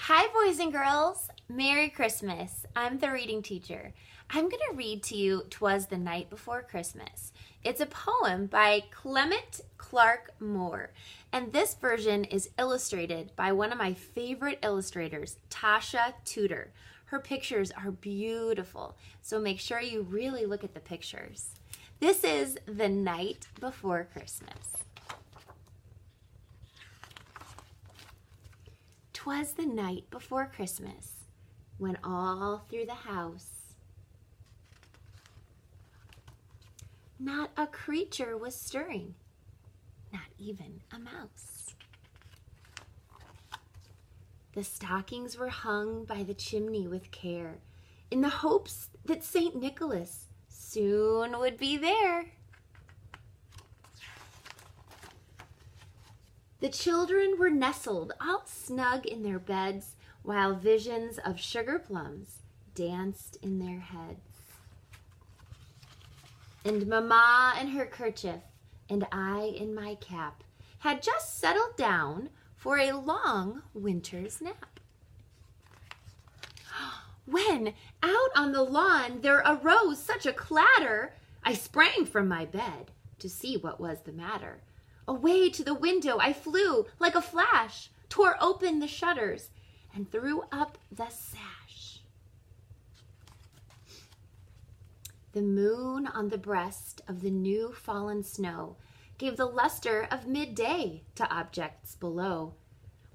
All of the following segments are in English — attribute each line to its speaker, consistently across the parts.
Speaker 1: Hi, boys and girls. Merry Christmas. I'm the reading teacher. I'm going to read to you "Twas the Night Before Christmas." It's a poem by Clement Clarke Moore, and this version is illustrated by one of my favorite illustrators, Tasha Tudor. Her pictures are beautiful, so make sure you really look at the pictures. This is the night before Christmas. 'Twas the night before Christmas, when all through the house not a creature was stirring, not even a mouse. The stockings were hung by the chimney with care, in the hopes that St. Nicholas soon would be there. The children were nestled all snug in their beds, while visions of sugar plums danced in their heads. And Mamma in her kerchief, and I in my cap, had just settled down for a long winter's nap. When out on the lawn there arose such a clatter, I sprang from my bed to see what was the matter. Away to the window I flew like a flash, tore open the shutters, and threw up the sash. The moon on the breast of the new fallen snow gave the luster of midday to objects below,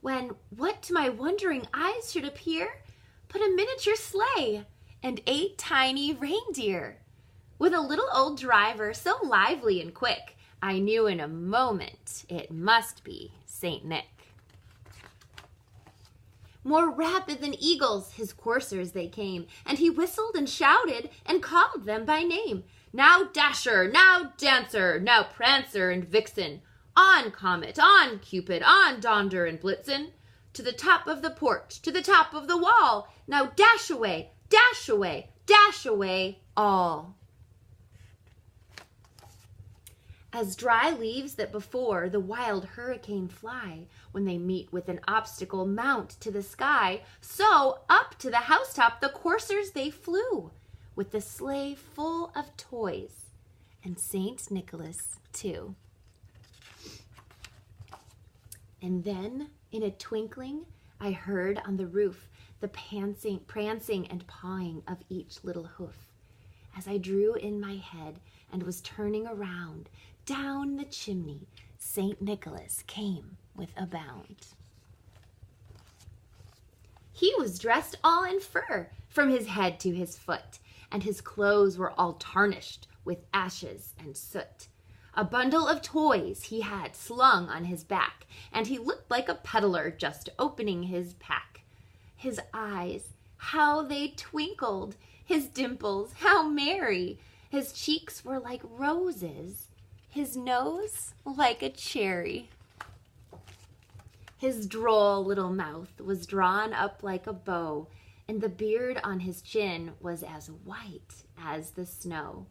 Speaker 1: when what to my wondering eyes should appear but a miniature sleigh and 8 tiny reindeer, with a little old driver so lively and quick, I knew in a moment it must be St. Nick. More rapid than eagles his coursers they came, and he whistled and shouted and called them by name. Now Dasher, now Dancer, now Prancer and Vixen, on Comet, on Cupid, on Donder and Blitzen, to the top of the porch, to the top of the wall, now dash away, dash away, dash away all. As dry leaves that before the wild hurricane fly, when they meet with an obstacle mount to the sky, so up to the housetop the coursers they flew, with the sleigh full of toys, and St. Nicholas too. And then, in a twinkling, I heard on the roof the prancing and pawing of each little hoof. As I drew in my head and was turning around, down the chimney St. Nicholas came with a bound. He was dressed all in fur from his head to his foot, and his clothes were all tarnished with ashes and soot. A bundle of toys he had slung on his back, and he looked like a peddler just opening his pack. His eyes, how they twinkled! His dimples, how merry! His cheeks were like roses, his nose like a cherry. His droll little mouth was drawn up like a bow, and the beard on his chin was as white as the snow.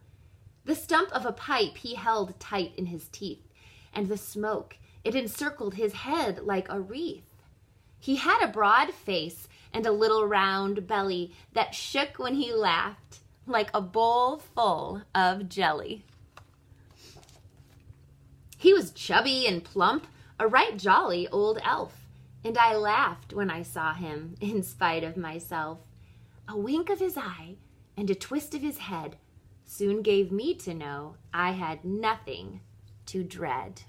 Speaker 1: The stump of a pipe he held tight in his teeth, and the smoke, it encircled his head like a wreath. He had a broad face and a little round belly that shook when he laughed, like a bowl full of jelly. He was chubby and plump, a right jolly old elf, and I laughed when I saw him, in spite of myself. A wink of his eye and a twist of his head soon gave me to know I had nothing to dread.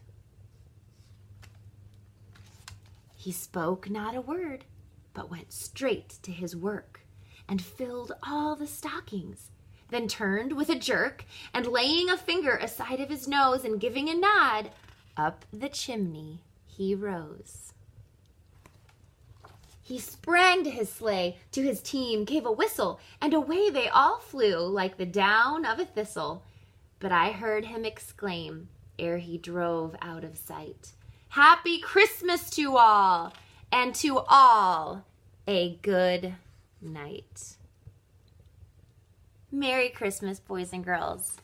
Speaker 1: He spoke not a word, but went straight to his work, and filled all the stockings, then turned with a jerk, and laying a finger aside of his nose and giving a nod, up the chimney he rose. He sprang to his sleigh, to his team gave a whistle, and away they all flew like the down of a thistle. But I heard him exclaim, ere he drove out of sight, "Happy Christmas to all, and to all a good night." Merry Christmas, boys and girls.